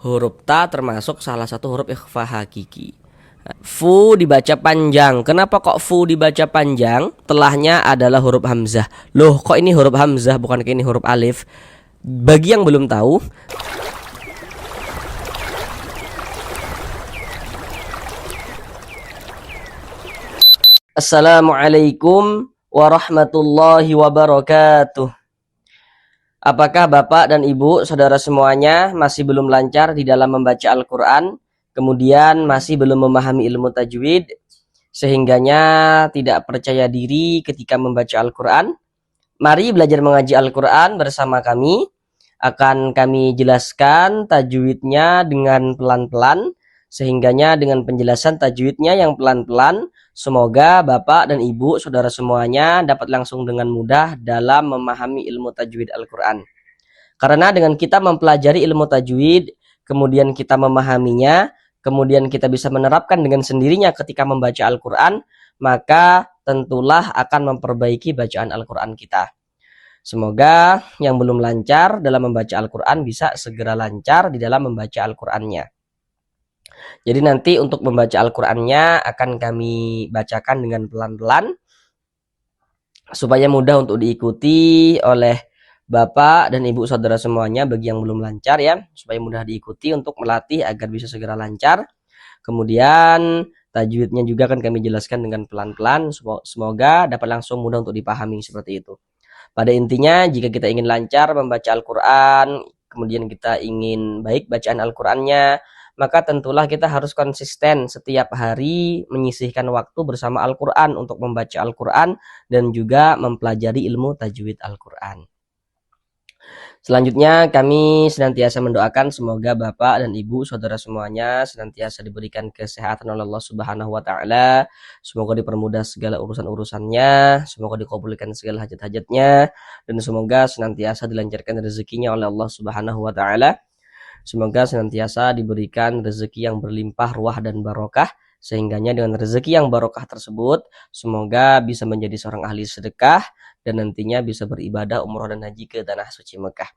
Huruf ta termasuk salah satu huruf ikhfa hakiki. Fu dibaca panjang. Kenapa kok fu dibaca panjang? Telahnya adalah huruf hamzah. Loh, kok ini huruf hamzah bukan ini huruf alif? Bagi yang belum tahu, Assalamualaikum warahmatullahi wabarakatuh. Apakah Bapak dan Ibu, saudara semuanya masih belum lancar di dalam membaca Al-Quran, kemudian masih belum memahami ilmu tajwid, sehingganya tidak percaya diri ketika membaca Al-Quran? Mari belajar mengaji Al-Quran bersama kami. Akan kami jelaskan tajwidnya dengan pelan-pelan, sehingganya dengan penjelasan tajwidnya yang pelan-pelan, semoga Bapak dan Ibu, saudara semuanya dapat langsung dengan mudah dalam memahami ilmu tajwid Al-Quran. Karena dengan kita mempelajari ilmu tajwid, kemudian kita memahaminya, kemudian kita bisa menerapkan dengan sendirinya ketika membaca Al-Quran, maka tentulah akan memperbaiki bacaan Al-Quran kita. Semoga yang belum lancar dalam membaca Al-Quran bisa segera lancar di dalam membaca Al-Qurannya. Jadi nanti untuk membaca Al-Qurannya akan kami bacakan dengan pelan-pelan, supaya mudah untuk diikuti oleh Bapak dan Ibu saudara semuanya. Bagi yang belum lancar ya, supaya mudah diikuti untuk melatih agar bisa segera lancar. Kemudian tajwidnya juga akan kami jelaskan dengan pelan-pelan, semoga dapat langsung mudah untuk dipahami seperti itu. Pada intinya, jika kita ingin lancar membaca Al-Quran, kemudian kita ingin baik bacaan Al-Qurannya, maka tentulah kita harus konsisten setiap hari menyisihkan waktu bersama Al-Quran untuk membaca Al-Quran dan juga mempelajari ilmu tajwid Al-Quran. Selanjutnya kami senantiasa mendoakan semoga Bapak dan Ibu saudara semuanya senantiasa diberikan kesehatan oleh Allah Subhanahu wa taala, semoga dipermudah segala urusan-urusannya, semoga dikabulkan segala hajat-hajatnya, dan semoga senantiasa dilancarkan rezekinya oleh Allah Subhanahu wa taala. Semoga senantiasa diberikan rezeki yang berlimpah ruah dan barokah, sehingganya dengan rezeki yang barokah tersebut semoga bisa menjadi seorang ahli sedekah dan nantinya bisa beribadah umroh dan haji ke tanah suci Mekah.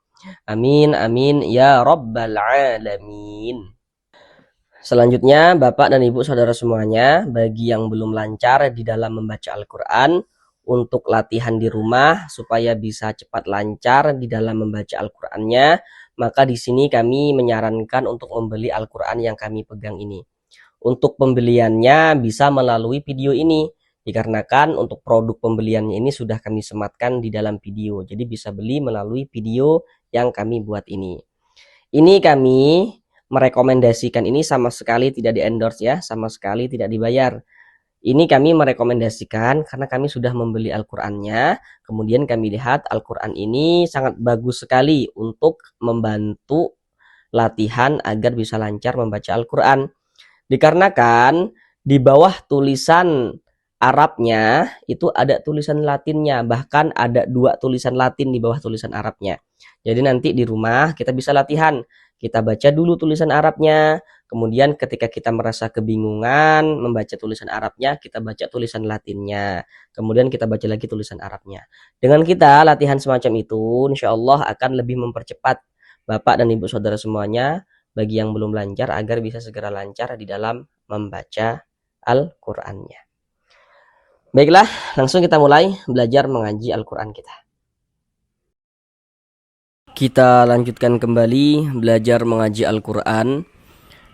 Amin amin ya rabbal alamin. Selanjutnya Bapak dan Ibu saudara semuanya, bagi yang belum lancar di dalam membaca Al-Quran, untuk latihan di rumah supaya bisa cepat lancar di dalam membaca Al-Qurannya, maka di sini kami menyarankan untuk membeli Al-Quran yang kami pegang ini. Untuk pembeliannya bisa melalui video ini, dikarenakan untuk produk pembeliannya ini sudah kami sematkan di dalam video, jadi bisa beli melalui video yang kami buat ini. Ini kami merekomendasikan, ini sama sekali tidak di-endorse ya, sama sekali tidak dibayar. Ini kami merekomendasikan karena kami sudah membeli Al-Qur'annya, kemudian kami lihat Al-Qur'an ini sangat bagus sekali untuk membantu latihan agar bisa lancar membaca Al-Qur'an. Dikarenakan di bawah tulisan Arabnya itu ada tulisan Latinnya, bahkan ada 2 tulisan Latin di bawah tulisan Arabnya. Jadi nanti di rumah kita bisa latihan, kita baca dulu tulisan Arabnya, kemudian ketika kita merasa kebingungan membaca tulisan Arabnya, kita baca tulisan Latinnya, kemudian kita baca lagi tulisan Arabnya. Dengan kita latihan semacam itu, insya Allah akan lebih mempercepat Bapak dan Ibu saudara semuanya, bagi yang belum lancar agar bisa segera lancar di dalam membaca Al-Qur'annya. Baiklah, langsung kita mulai belajar mengaji Al-Qur'an kita. Kita lanjutkan kembali belajar mengaji Al-Qur'an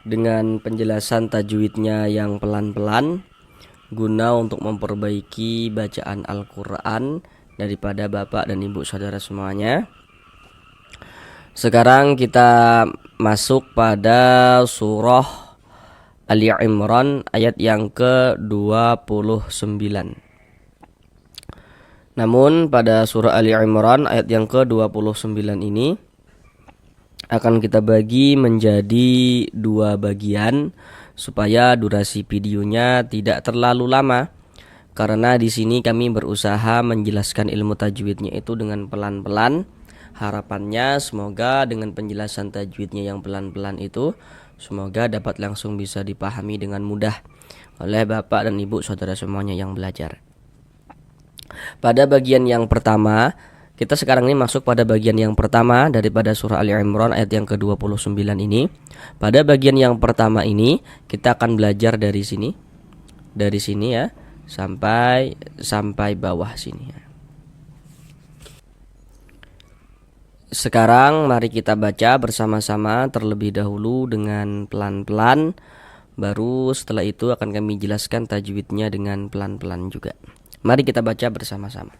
dengan penjelasan tajwidnya yang pelan-pelan, guna untuk memperbaiki bacaan Al-Qur'an daripada Bapak dan Ibu saudara semuanya. Sekarang kita masuk pada surah Ali Imran ayat yang ke-29. Namun pada surah Ali Imran ayat yang ke-29 ini akan kita bagi menjadi 2 bagian supaya durasi videonya tidak terlalu lama. Karena di sini kami berusaha menjelaskan ilmu tajwidnya itu dengan pelan-pelan. Harapannya semoga dengan penjelasan tajwidnya yang pelan-pelan itu semoga dapat langsung bisa dipahami dengan mudah oleh Bapak dan Ibu saudara semuanya yang belajar. Pada bagian yang pertama Kita sekarang ini masuk pada bagian yang pertama daripada surah Ali Imran ayat yang ke-29 ini. Pada bagian yang pertama ini kita akan belajar dari sini. Dari sini ya sampai bawah sini ya. Sekarang mari kita baca bersama-sama terlebih dahulu dengan pelan-pelan. Baru setelah itu akan kami jelaskan tajwidnya dengan pelan-pelan juga. Mari kita baca bersama-sama.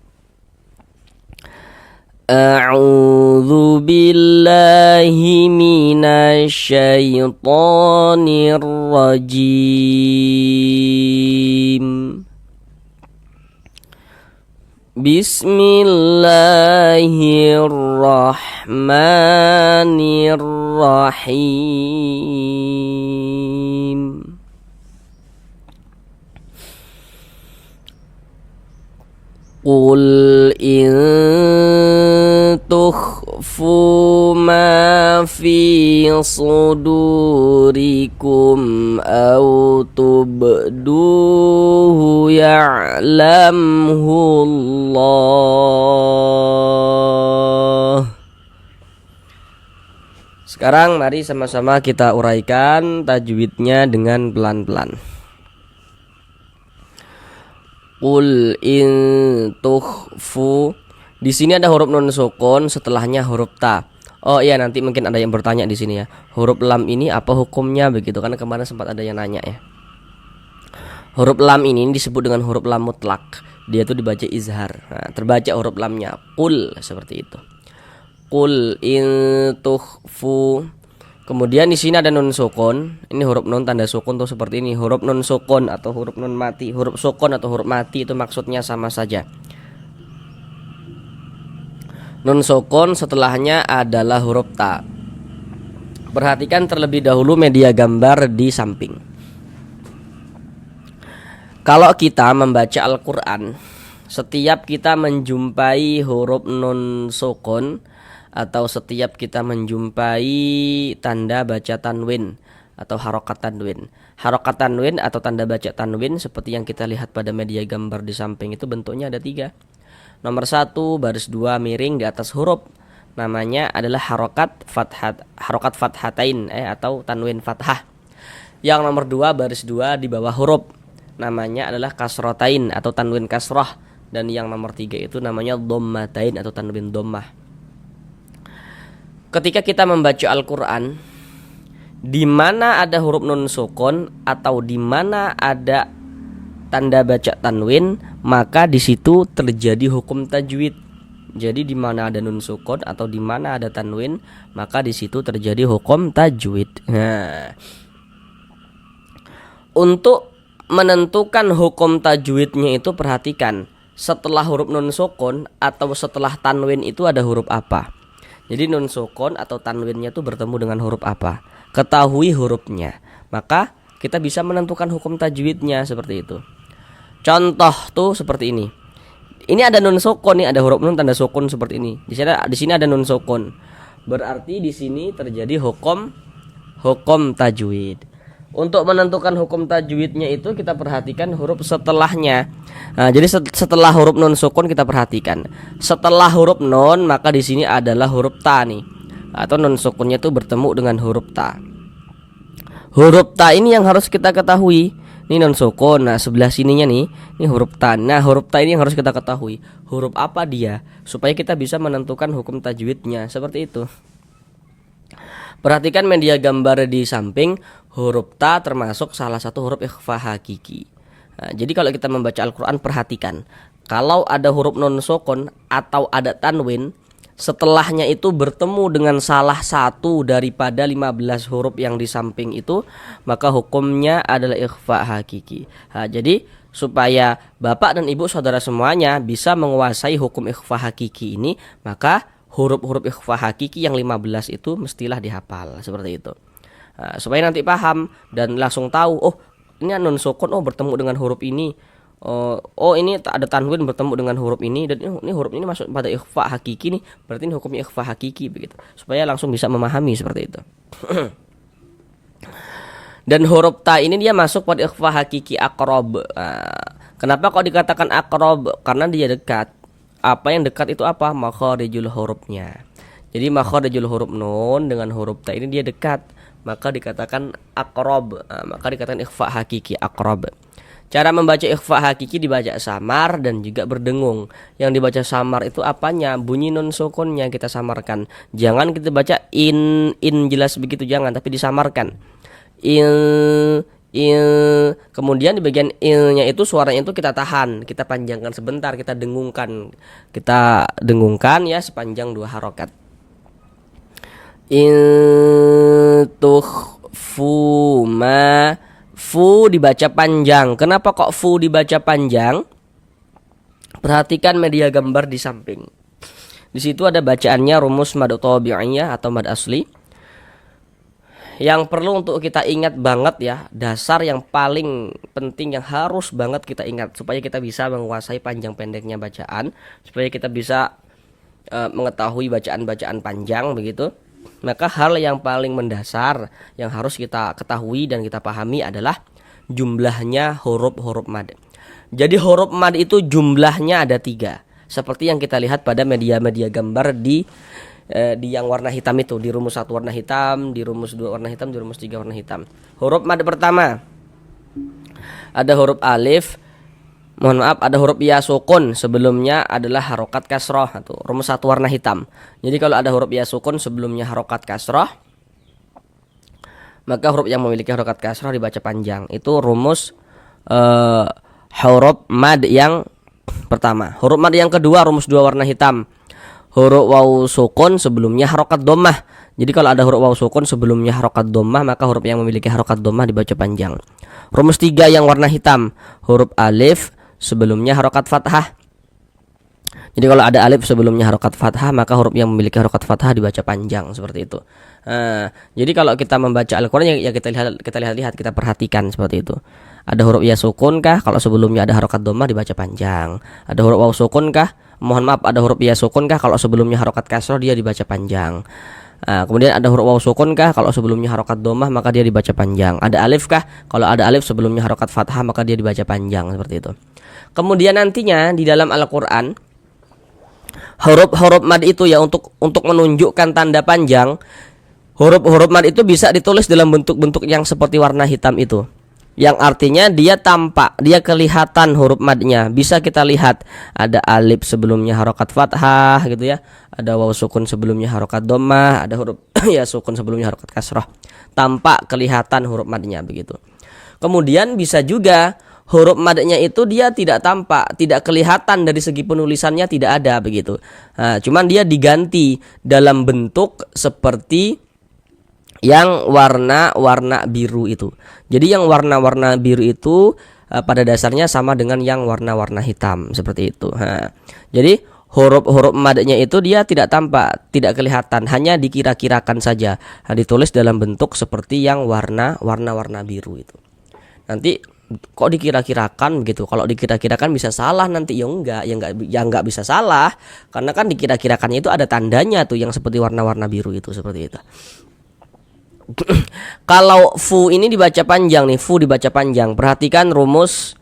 A'udzu billahi minasy syaithanir rajim. Bismillahirrahmanirrahim. Qul in tukhfu ma fi sudurikum aw tubduhu ya'lamhu Allah. Sekarang mari sama-sama kita uraikan tajwidnya dengan pelan-pelan. Qul in tukhfu. Di sini ada huruf nun sukun, setelahnya huruf ta. Oh iya, nanti mungkin ada yang bertanya di sini ya. Huruf lam ini apa hukumnya begitu? Karena kemarin sempat ada yang nanya ya. Huruf lam ini disebut dengan huruf lam mutlak. Dia tuh dibaca izhar. Nah, terbaca huruf lamnya qul seperti itu. Qul in tukhfu. Kemudian di sini ada nun sukun. Ini huruf nun tanda sukun tuh seperti ini. Huruf nun sukun atau huruf nun mati. Huruf sukun atau huruf mati itu maksudnya sama saja. Nun sukun setelahnya adalah huruf ta. Perhatikan terlebih dahulu media gambar di samping. Kalau kita membaca Al-Quran, setiap kita menjumpai huruf nun sukun atau setiap kita menjumpai tanda baca tanwin atau harokat tanwin. Harokat tanwin atau tanda baca tanwin seperti yang kita lihat pada media gambar di samping itu bentuknya ada 3. Nomor 1 baris 2 miring di atas huruf, namanya adalah harokat fathatain atau tanwin fathah. Yang nomor 2 baris 2 di bawah huruf, namanya adalah kasrotain atau tanwin kasroh. Dan yang nomor 3 itu namanya dhammatain atau tanwin dhammah. Ketika kita membaca Al-Quran, di mana ada huruf nun sukun atau di mana ada tanda baca tanwin, maka di situ terjadi hukum tajwid. Jadi di mana ada nun sukun atau di mana ada tanwin, maka di situ terjadi hukum tajwid. Nah, untuk menentukan hukum tajwidnya itu perhatikan, setelah huruf nun sukun atau setelah tanwin itu ada huruf apa. Jadi nun sukun atau tanwinnya itu bertemu dengan huruf apa, ketahui hurufnya, maka kita bisa menentukan hukum tajwidnya seperti itu. Contoh tuh seperti ini. Ini ada nun sukun nih, ada huruf nun tanda sukun seperti ini. Di sini ada nun sukun. Berarti di sini terjadi hukum tajwid. Untuk menentukan hukum tajwidnya itu kita perhatikan huruf setelahnya. Nah, jadi setelah huruf nun sukun kita perhatikan. Setelah huruf nun maka di sini adalah huruf ta nih. Atau nun sukunnya itu bertemu dengan huruf ta. Huruf ta ini yang harus kita ketahui. Ini nun sukun. Nah, sebelah sininya nih, ini huruf ta. Nah, huruf ta ini yang harus kita ketahui. Huruf apa dia supaya kita bisa menentukan hukum tajwidnya. Seperti itu. Perhatikan media gambar di samping, huruf ta termasuk salah satu huruf ikhfa hakiki. Nah, jadi kalau kita membaca Al-Quran perhatikan, kalau ada huruf nun sukun atau ada tanwin, setelahnya itu bertemu dengan salah satu daripada 15 huruf yang di samping itu, maka hukumnya adalah ikhfa hakiki. Nah, jadi supaya bapak dan ibu saudara semuanya bisa menguasai hukum ikhfa hakiki ini, maka huruf-huruf ikhfa hakiki yang 15 itu mestilah dihafal seperti itu. Nah, supaya nanti paham dan langsung tahu, oh ini nun sukun, oh bertemu dengan huruf ini. Oh ini ada tanwin bertemu dengan huruf ini, dan ini huruf ini masuk pada ikhfa hakiki nih, berarti ini hukumnya ikhfa hakiki begitu. Supaya langsung bisa memahami seperti itu. Dan huruf ta ini dia masuk pada ikhfa hakiki aqrab. Kenapa kok dikatakan aqrab? Karena dia dekat. apa yang dekat itu apa? Makharijul hurufnya. Jadi makharijul huruf nun dengan huruf ta ini dia dekat, maka dikatakan aqrab. Maka dikatakan ikhfa hakiki, aqrab. Cara membaca ikhfa hakiki dibaca samar dan juga berdengung. Yang dibaca samar itu apanya? Bunyi nun sukunnya kita samarkan. Jangan kita baca in jelas begitu, jangan, tapi disamarkan. Kemudian di bagian ilnya itu suaranya itu kita tahan, kita panjangkan sebentar, kita dengungkan ya sepanjang 2 harokat. Tukhfuma, fu dibaca panjang. Kenapa kok fu dibaca panjang? Perhatikan media gambar di samping. Di situ ada bacaannya rumus mad tabi'iyah atau mad asli. Yang perlu untuk kita ingat banget ya, dasar yang paling penting yang harus banget kita ingat supaya kita bisa menguasai panjang pendeknya bacaan, supaya kita bisa mengetahui bacaan-bacaan panjang begitu. Maka hal yang paling mendasar yang harus kita ketahui dan kita pahami adalah jumlahnya huruf-huruf mad. Jadi huruf mad itu jumlahnya ada 3, seperti yang kita lihat pada media-media gambar di yang warna hitam itu, di rumus 1 warna hitam, di rumus 2 warna hitam, di rumus 3 warna hitam. Huruf mad pertama ada huruf alif, ada huruf ya sukun, sebelumnya adalah harokat kasroh, itu rumus 1 warna hitam. Jadi kalau ada huruf ya sukun sebelumnya harokat kasroh, maka huruf yang memiliki harokat kasroh dibaca panjang. Itu rumus huruf mad yang pertama. Huruf mad yang kedua rumus 2 warna hitam, huruf waw sukun sebelumnya harokat dhammah. Jadi kalau ada huruf waw sukun sebelumnya harokat dhammah, maka huruf yang memiliki harokat dhammah dibaca panjang. Rumus 3 yang warna hitam, huruf alif sebelumnya harokat fathah. Jadi kalau ada alif sebelumnya harokat fathah, maka huruf yang memiliki harokat fathah dibaca panjang, seperti itu. Jadi kalau kita membaca Al-Quran ya kita lihat, kita perhatikan seperti itu. Ada huruf ya sukun kah? Kalau sebelumnya ada harokat dhammah dibaca panjang. Ada huruf waw sukun kah? Ada huruf ya sukun kah? Kalau sebelumnya harokat kasroh dia dibaca panjang. Kemudian ada huruf waw sukun kah? Kalau sebelumnya harokat dhammah maka dia dibaca panjang. Ada alif kah? Kalau ada alif sebelumnya harokat fathah maka dia dibaca panjang, seperti itu. Kemudian nantinya di dalam Al-Quran huruf-huruf mad itu ya untuk menunjukkan tanda panjang, huruf-huruf mad itu bisa ditulis dalam bentuk-bentuk yang seperti warna hitam itu, yang artinya dia tampak, dia kelihatan huruf madnya. Bisa kita lihat ada alif sebelumnya harokat fathah gitu ya, ada waw sukun sebelumnya harokat dhammah, ada huruf ya sukun sebelumnya harokat kasroh. Tampak kelihatan huruf madnya begitu. Kemudian bisa juga huruf madnya itu dia tidak tampak, tidak kelihatan dari segi penulisannya, tidak ada begitu. Cuman dia diganti dalam bentuk seperti yang warna-warna biru itu. Jadi yang warna-warna biru itu pada dasarnya sama dengan yang warna-warna hitam, seperti itu. Jadi huruf-huruf madnya itu dia tidak tampak, tidak kelihatan, hanya dikira-kirakan saja. Ditulis dalam bentuk seperti yang warna-warna biru itu. Nanti kok dikira-kirakan begitu? Kalau dikira-kirakan bisa salah nanti. Ya enggak bisa salah, karena kan dikira-kirakannya itu ada tandanya tuh yang seperti warna-warna biru itu, seperti itu. Kalau fu ini dibaca panjang nih, fu dibaca panjang. Perhatikan rumus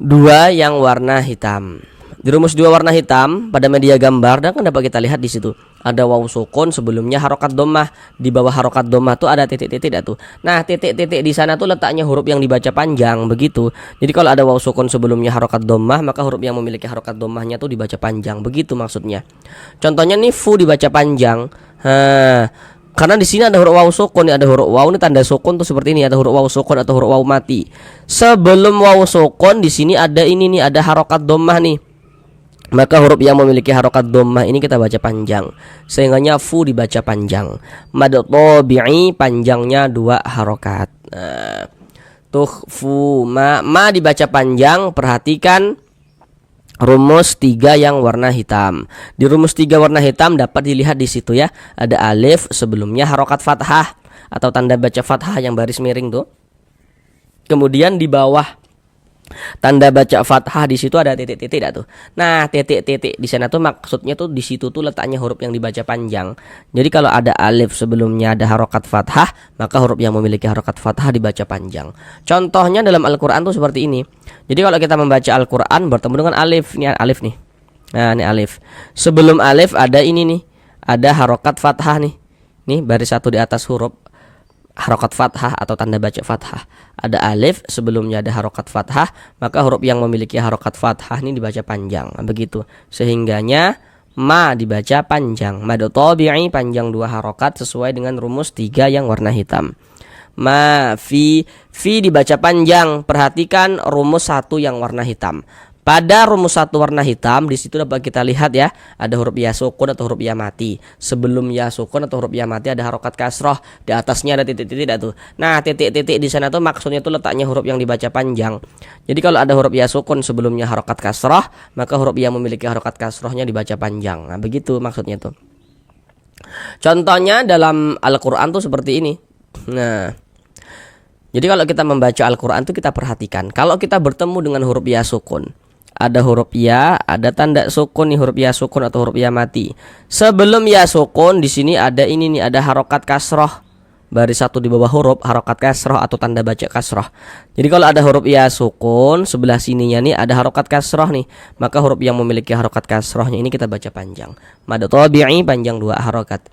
2 yang warna hitam. Di rumus 2 warna hitam pada media gambar dan kan dapat kita lihat di situ ada waw sukun sebelumnya harokat dhammah, di bawah harokat dhammah tuh ada titik-titik tuh. Nah, titik-titik di sana tuh letaknya huruf yang dibaca panjang begitu. Jadi kalau ada waw sukun sebelumnya harokat dhammah, maka huruf yang memiliki harokat dhammahnya tuh dibaca panjang begitu maksudnya. Contohnya nih fu dibaca panjang. Karena di sini ada huruf waw sukun, ada huruf waw ini tanda sukun tuh seperti ini, ada huruf waw sukun atau huruf waw mati. Sebelum waw sukun di sini ada ini nih, ada harokat dhammah nih. Maka huruf yang memiliki harokat dhammah ini kita baca panjang, sehingganya fu dibaca panjang. Mad tabi'i panjangnya 2 harokat. Tukhfu ma dibaca panjang. Perhatikan rumus 3 yang warna hitam. Di rumus 3 warna hitam dapat dilihat di situ ya, ada alif sebelumnya harokat fathah atau tanda baca fathah yang baris miring tuh. Kemudian di bawah tanda baca fathah di situ ada titik-titik tuh. Nah, titik-titik di sana tuh maksudnya tuh di situ tuh letaknya huruf yang dibaca panjang. Jadi kalau ada alif sebelumnya ada harokat fathah, maka huruf yang memiliki harokat fathah dibaca panjang. Contohnya dalam Al-Quran tuh seperti ini. Jadi kalau kita membaca Al-Quran bertemu dengan alif, ini alif nih. Nah, ini alif. Sebelum alif ada ini nih. Ada harokat fathah nih. Nih baris satu di atas huruf harokat fathah atau tanda baca fathah. Ada alif, sebelumnya ada harokat fathah, maka huruf yang memiliki harokat fathah ini dibaca panjang. Nah, begitu. Sehingganya ma dibaca panjang. Mad tabi'i panjang 2 harokat sesuai dengan rumus 3 yang warna hitam. Ma fi dibaca panjang. Perhatikan rumus 1 yang warna hitam. Pada rumus 1 warna hitam, di situ dapat kita lihat ya, ada huruf ya sukun atau huruf ya mati. Sebelum ya sukun atau huruf ya mati ada harokat kasroh, di atasnya ada titik-titik tuh. Nah, titik-titik di sana tuh maksudnya tuh letaknya huruf yang dibaca panjang. Jadi kalau ada huruf ya sukun sebelumnya harokat kasroh, maka huruf yang memiliki harokat kasrohnya dibaca panjang. Nah, begitu maksudnya tuh. Contohnya dalam Al-Qur'an tuh seperti ini. Nah, jadi kalau kita membaca Al-Qur'an tuh kita perhatikan, kalau kita bertemu dengan huruf ya sukun, ada huruf ya, ada tanda sukun nih, huruf ya sukun atau huruf ya mati. Sebelum ya sukun di sini ada ini nih, ada harokat kasroh. Baris 1 di bawah huruf harokat kasroh atau tanda baca kasroh. Jadi kalau ada huruf ya sukun, sebelah sininya nih ada harokat kasroh nih, maka huruf yang memiliki harokat kasrohnya ini kita baca panjang. Mad tabi'i panjang 2 harokat.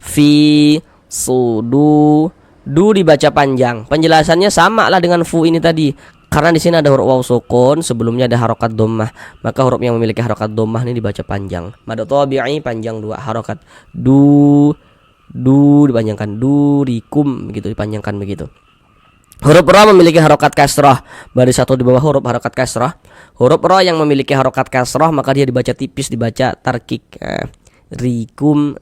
Fi sudu, du dibaca panjang. Penjelasannya sama lah dengan fu ini tadi. Karena di sini ada huruf waw sukun, sebelumnya ada harokat dhammah, maka huruf yang memiliki harokat dhammah ini dibaca panjang. Mad tabi'i panjang 2 harokat. Du dipanjangkan, durikum begitu, dipanjangkan begitu. Huruf ra memiliki harokat kasrah, baris 1 di bawah huruf harokat kasrah. Huruf ra yang memiliki harokat kasrah maka dia dibaca tipis, dibaca tarkik. Rikum,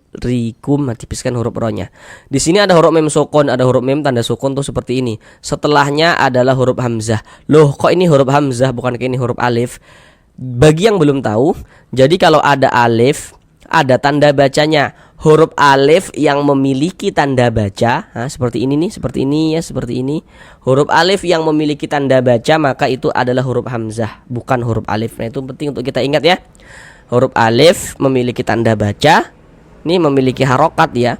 tipiskan huruf ra-nya. Di sini ada huruf mem sukun, ada huruf mem tanda sukun tuh seperti ini. Setelahnya adalah huruf hamzah. Loh, kok ini huruf hamzah bukan kayak ini huruf alif? Bagi yang belum tahu, jadi kalau ada alif, ada tanda bacanya. Huruf alif yang memiliki tanda baca, seperti ini nih, seperti ini ya, seperti ini. Huruf alif yang memiliki tanda baca maka itu adalah huruf hamzah, bukan huruf alif. Nah, itu penting untuk kita ingat ya. Huruf alif memiliki tanda baca, ini memiliki harokat ya,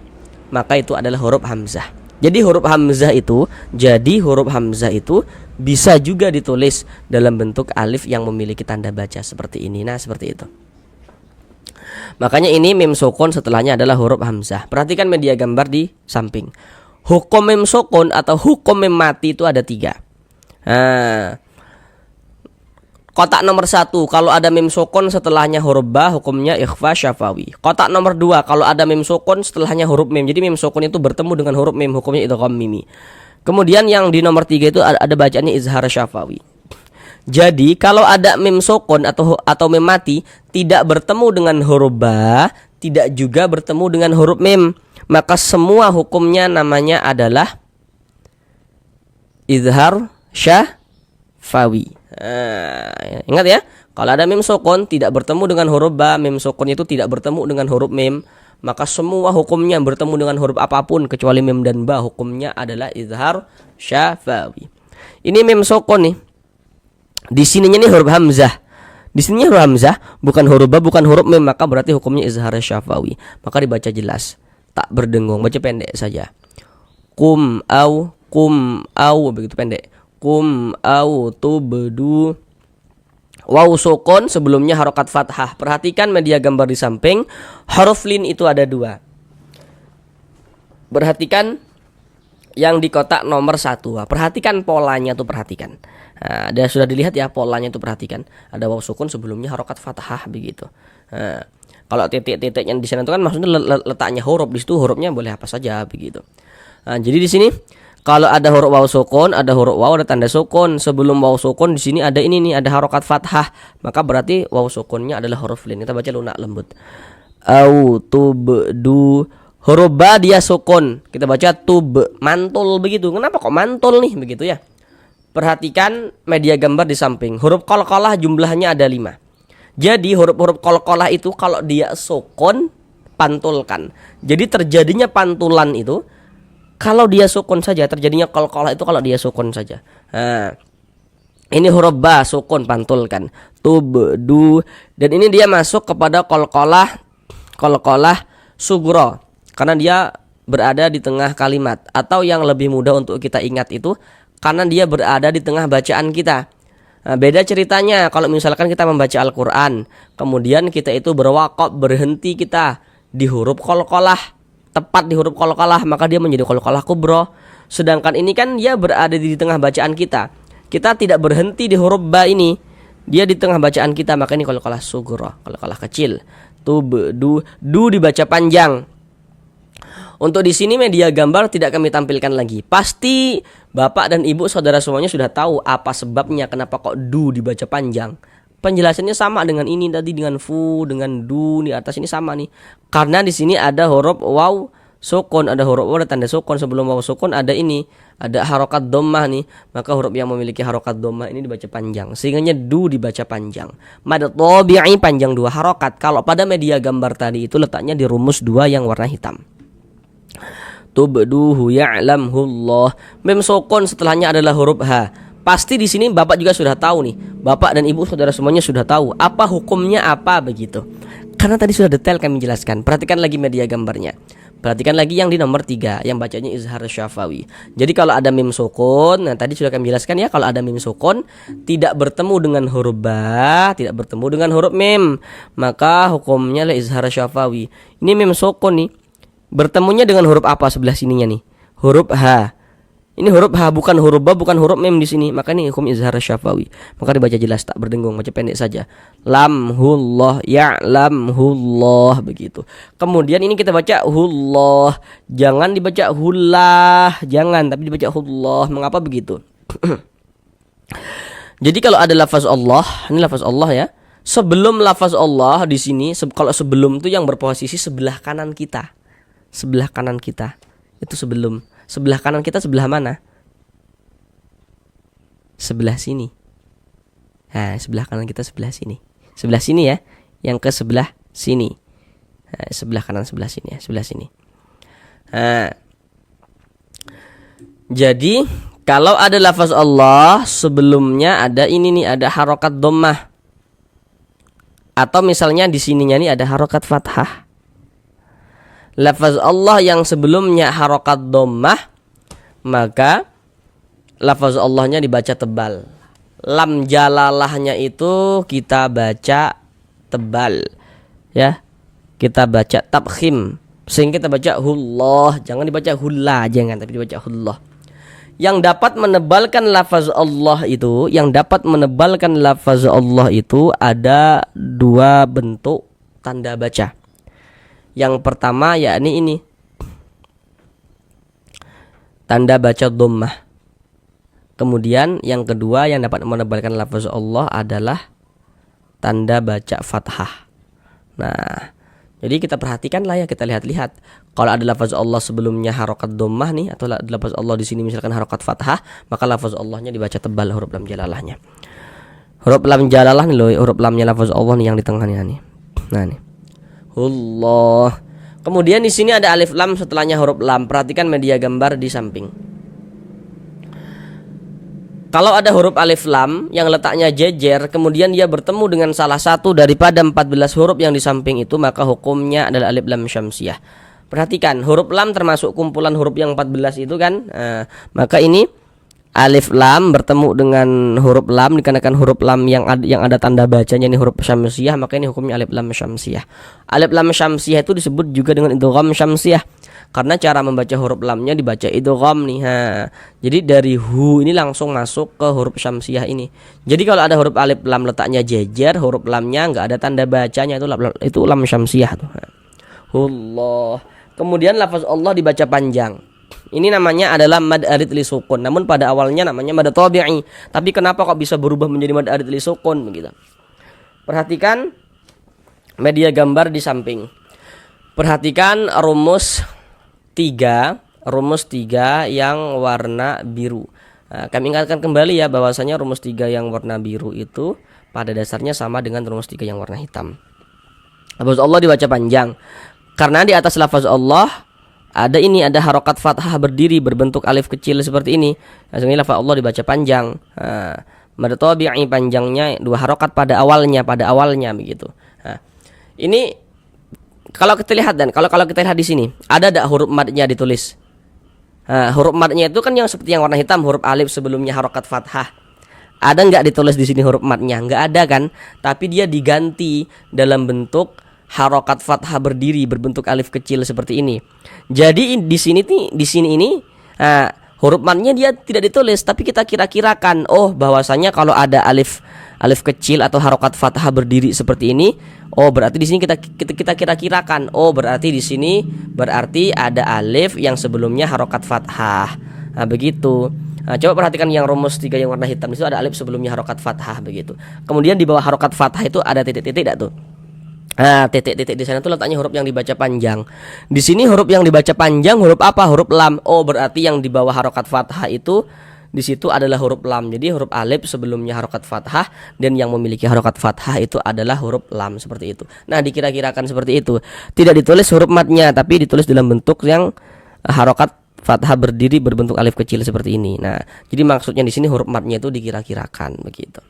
maka itu adalah huruf hamzah. Jadi huruf hamzah itu bisa juga ditulis dalam bentuk alif yang memiliki tanda baca seperti ini. Nah, seperti itu. Makanya ini mim sukun setelahnya adalah huruf hamzah. Perhatikan media gambar di samping. Hukum mim sukun atau hukum mim mati itu ada 3. Kotak nomor 1, kalau ada mim sukun setelahnya huruf ba, hukumnya ikhfa syafawi. Kotak nomor 2, kalau ada mim sukun setelahnya huruf mim. Jadi mim sukun itu bertemu dengan huruf mim, hukumnya idgham mimi. Kemudian yang di nomor 3 itu ada bacaannya izhar syafawi. Jadi kalau ada mim sukun atau mim mati tidak bertemu dengan huruf ba, tidak juga bertemu dengan huruf mim, maka semua hukumnya namanya adalah izhar syafawi. Ingat ya, kalau ada mim sukun tidak bertemu dengan huruf ba, mim sukun itu tidak bertemu dengan huruf mim, maka semua hukumnya bertemu dengan huruf apapun kecuali mim dan ba, hukumnya adalah izhar syafawi. Ini mim sukun nih. Di sininya nih huruf hamzah. Di sininya huruf hamzah, bukan huruf ba, bukan huruf mim, maka berarti hukumnya izhar syafawi. Maka dibaca jelas, tak berdengung, baca pendek saja. Kum au begitu pendek. Kum au tubdu. Waw sukun sebelumnya harokat fathah. Perhatikan media gambar di samping, huruf lin itu ada 2. Perhatikan yang di kotak nomor 1. Perhatikan polanya tuh, perhatikan. Nah, sudah dilihat ya polanya itu, perhatikan. Ada waw sukun sebelumnya harokat fathah begitu. Nah, kalau titik-titiknya di sana itu kan maksudnya letaknya huruf, di situ hurufnya boleh apa saja begitu. Nah, jadi di sini kalau ada huruf waw sukun, ada huruf waw, ada tanda sukun. Sebelum waw sukun di sini ada ini nih, ada harokat fathah. Maka berarti waw sukunnya adalah huruf lin. Kita baca lunak lembut. Au tubdu. Huruf ba dia sukun. Kita baca tub, mantul begitu. Kenapa kok mantul nih begitu ya? Perhatikan media gambar di samping. Huruf qalqalah jumlahnya ada 5. Jadi huruf-huruf qalqalah itu kalau dia sukun pantulkan. Jadi terjadinya pantulan itu kalau dia sukun saja, terjadinya qalqalah itu kalau dia sukun saja. Nah, ini huruf ba sukun pantulkan. Tubdu, dan ini dia masuk kepada qalqalah sugro karena dia berada di tengah kalimat, atau yang lebih mudah untuk kita ingat itu karena dia berada di tengah bacaan kita. Nah, beda ceritanya kalau misalkan kita membaca Al-Quran, kemudian kita itu berwakaf, berhenti kita di huruf qalqalah, tepat di huruf qalqalah, maka dia menjadi qalqalah kubro. Sedangkan ini kan dia berada di tengah bacaan kita. Kita tidak berhenti di huruf ba ini, dia di tengah bacaan kita, maka ini qalqalah sugro, qalqalah kecil. Du dibaca panjang. Untuk di sini media gambar tidak kami tampilkan lagi. Pasti Bapak dan Ibu saudara semuanya sudah tahu apa sebabnya kenapa kok du dibaca panjang. Penjelasannya sama dengan ini tadi, dengan fu, dengan du di atas ini sama nih. Karena di sini ada huruf waw sukun, ada huruf waw, ada tanda sukun. Sebelum waw sukun ada ini, ada harokat dhammah nih. Maka huruf yang memiliki harokat dhammah ini dibaca panjang. Sehingga du dibaca panjang. Mad tabi'i panjang 2 harokat. Kalau pada media gambar tadi itu letaknya di rumus 2 yang warna hitam. Tubduhu ya'lamhullah. Mem sukun setelahnya adalah huruf ha. Pasti di sini Bapak juga sudah tahu nih. Bapak dan Ibu saudara semuanya sudah tahu apa hukumnya apa begitu. Karena tadi sudah detail kami jelaskan. Perhatikan lagi media gambarnya. Perhatikan lagi yang di nomor 3 yang bacanya izhar syafawi. Jadi kalau ada mim sukun, nah tadi sudah kami jelaskan ya, kalau ada mim sukun tidak bertemu dengan huruf ba, tidak bertemu dengan huruf mim, maka hukumnya adalah izhar syafawi. Ini mim sukun nih. Bertemunya dengan huruf apa sebelah sininya nih? Huruf H. Ini huruf H, bukan huruf ba, bukan huruf mim di sini. Maka ini hukum izhar syafawi. Maka dibaca jelas, tak berdengung, baca pendek saja. Lamhullah, ya'lamhullah, begitu. Kemudian ini kita baca hullah. Jangan dibaca hullah, jangan, tapi dibaca hullah. Mengapa begitu? Jadi kalau ada lafaz Allah, ini lafaz Allah ya. Sebelum lafaz Allah di sini, kalau sebelum itu yang berposisi sebelah kanan kita. Sebelah kanan kita itu sebelum. Sebelah kanan kita sebelah mana? Sebelah sini. Nah, sebelah kanan kita sebelah sini. Sebelah sini ya. Yang ke sebelah sini. Nah, sebelah kanan sebelah sini ya. Sebelah sini. Nah, jadi kalau ada lafaz Allah sebelumnya ada ini nih, ada harokat dhammah. Atau misalnya di sininya nih ada harokat fathah. Lafaz Allah yang sebelumnya harokat dhammah, maka lafaz Allahnya dibaca tebal. Lam jalalahnya itu kita baca tebal, ya. Kita baca tabkhim, sehingga kita baca hullah. Jangan dibaca hulla, jangan, tapi dibaca hullah. Yang dapat menebalkan lafaz Allah itu, ada 2 bentuk tanda baca. Yang pertama yakni ini, tanda baca dhammah. Kemudian yang kedua yang dapat menebalkan lafaz Allah adalah tanda baca fathah. Nah, jadi kita perhatikan lah ya, kita lihat-lihat. Kalau ada lafaz Allah sebelumnya harokat dhammah nih, atau lafaz Allah di sini misalkan harokat fathah, maka lafaz Allahnya dibaca tebal huruf lam jalalahnya. Huruf lam jalalah nih loh, huruf lamnya lafaz Allah nih yang di tengahnya nih. Nah nih. Allah. Kemudian di sini ada alif lam setelahnya huruf lam. Perhatikan media gambar di samping. Kalau ada huruf alif lam yang letaknya jejer, kemudian dia bertemu dengan salah satu daripada 14 huruf yang di samping itu, maka hukumnya adalah alif lam syamsiyah. Perhatikan, huruf lam termasuk kumpulan huruf yang 14 itu kan. Maka ini alif lam bertemu dengan huruf lam, dikarenakan huruf lam yang ada tanda bacanya ini huruf syamsiyah, maka ini hukumnya alif lam syamsiyah. Alif lam syamsiyah itu disebut juga dengan idgham syamsiyah, karena cara membaca huruf lamnya dibaca idgham nih. Jadi dari hu ini langsung masuk ke huruf syamsiyah ini. Jadi kalau ada huruf alif lam letaknya jejer, huruf lamnya enggak ada tanda bacanya, itu lam syamsiyah tuh. Allah. Kemudian lafaz Allah dibaca panjang. Ini namanya adalah mad arid li sukun. Namun pada awalnya namanya mad tabi'i. Tapi kenapa kok bisa berubah menjadi mad arid li sukun begitu? Perhatikan media gambar di samping. Perhatikan rumus 3 yang warna biru. Nah, kami ingatkan kembali ya bahwasanya rumus 3 yang warna biru itu pada dasarnya sama dengan rumus 3 yang warna hitam. Lafaz Allah dibaca panjang. Karena di atas lafaz Allah ada harokat fathah berdiri berbentuk alif kecil seperti ini. Nah, ini lafaz Allah dibaca panjang. Mad tabi'i panjangnya 2 harokat pada awalnya begitu. Nah, ini kalau kita lihat di sini ada huruf madnya ditulis. Huruf madnya itu kan yang seperti yang warna hitam, huruf alif sebelumnya harokat fathah. Ada nggak ditulis di sini huruf matnya? Nggak ada kan? Tapi dia diganti dalam bentuk harokat fathah berdiri berbentuk alif kecil seperti ini. Jadi di sini ini huruf matnya dia tidak ditulis, tapi kita kira-kirakan, oh bahwasanya kalau ada alif kecil atau harokat fathah berdiri seperti ini, oh berarti di sini kita kira-kirakan, oh berarti di sini berarti ada alif yang sebelumnya harokat fathah. Nah, begitu. Nah, coba perhatikan yang rumus 3 yang warna hitam itu ada alif sebelumnya harokat fathah begitu. Kemudian di bawah harokat fathah itu ada titik-titik tidak tuh? Nah, titik-titik di sana tuh letaknya huruf yang dibaca panjang. Di sini huruf yang dibaca panjang huruf apa? Huruf lam. Oh, berarti yang di bawah harokat fathah itu di situ adalah huruf lam. Jadi huruf alif sebelumnya harokat fathah dan yang memiliki harokat fathah itu adalah huruf lam seperti itu. Nah, dikira-kirakan seperti itu. Tidak ditulis huruf matnya, tapi ditulis dalam bentuk yang harokat fathah berdiri berbentuk alif kecil seperti ini. Nah, jadi maksudnya di sini huruf matnya itu dikira-kirakan begitu.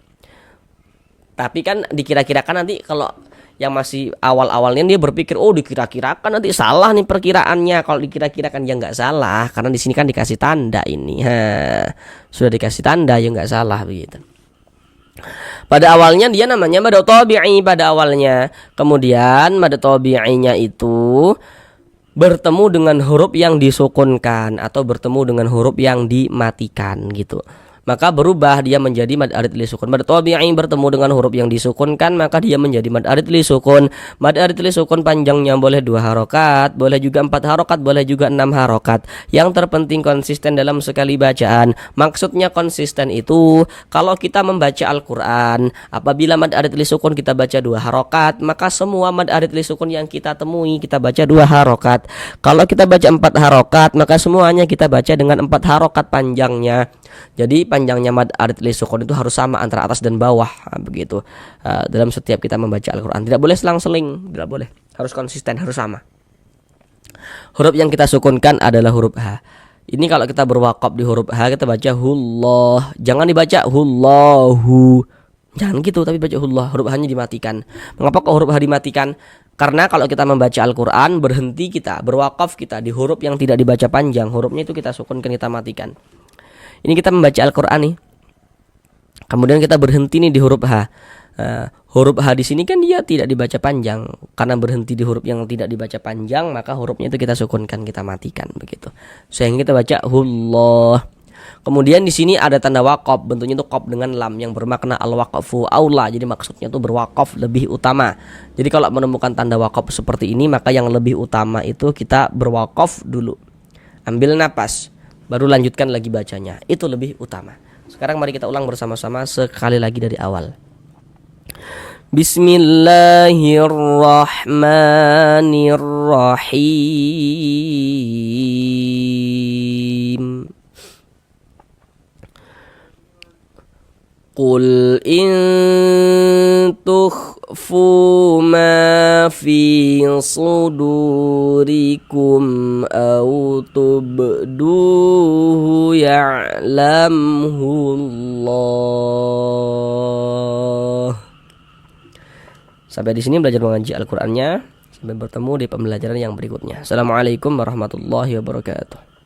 Tapi kan dikira-kirakan nanti kalau yang masih awal-awalnya dia berpikir, oh dikira-kirakan nanti salah nih perkiraannya. Kalau dikira-kirakan ya nggak salah, karena di sini kan dikasih tanda ini. Sudah dikasih tanda ya nggak salah begitu. Pada awalnya dia namanya mad tabi'i pada awalnya. Kemudian mad tabi'inya itu bertemu dengan huruf yang disukunkan atau bertemu dengan huruf yang dimatikan gitu. Maka berubah dia menjadi mad arid li sukun. Mad tabi'i bertemu dengan huruf yang disukunkan, maka dia menjadi mad arid li sukun. Mad arid li sukun panjangnya boleh 2 harokat, boleh juga 4 harokat, boleh juga 6 harokat. Yang terpenting konsisten dalam sekali bacaan. Maksudnya konsisten itu kalau kita membaca Al-Qur'an, apabila mad arid li sukun kita baca 2 harokat, maka semua mad arid li sukun yang kita temui kita baca 2 harokat. Kalau kita baca 4 harokat, maka semuanya kita baca dengan 4 harokat panjangnya. Jadi panjangnya mad arid li sukun itu harus sama antara atas dan bawah, begitu. Dalam setiap kita membaca Al-Qur'an tidak boleh selang-seling, tidak boleh. Harus konsisten, harus sama. Huruf yang kita sukunkan adalah huruf H. Ini kalau kita berwakaf di huruf H kita baca hullah. Jangan dibaca hullahu. Jangan gitu, tapi baca hullah. Huruf H-nya dimatikan. Mengapa kok huruf H dimatikan? Karena kalau kita membaca Al-Qur'an berhenti kita, berwakaf kita di huruf yang tidak dibaca panjang, hurufnya itu kita sukunkan, kita matikan. Ini kita membaca Al-Qur'an nih. Kemudian kita berhenti nih di huruf H. Huruf H di sini kan dia tidak dibaca panjang. Karena berhenti di huruf yang tidak dibaca panjang, maka hurufnya itu kita sukunkan, kita matikan begitu. Sehingga kita baca hullah. Kemudian di sini ada tanda waqaf, bentuknya itu qaf dengan lam yang bermakna al-waqfu aula. Jadi maksudnya itu berwaqaf lebih utama. Jadi kalau menemukan tanda waqaf seperti ini, maka yang lebih utama itu kita berwaqaf dulu. Ambil napas, baru lanjutkan lagi bacanya. Itu lebih utama. Sekarang mari kita ulang bersama-sama sekali lagi dari awal. Bismillahirrahmanirrahim. Qul in tukhfu ma fi sudurikum aw tubduhu ya'lamhu Allah. Sampai di sini belajar mengaji Al-Qur'annya. Sampai bertemu di pembelajaran yang berikutnya. Assalamualaikum warahmatullahi wabarakatuh.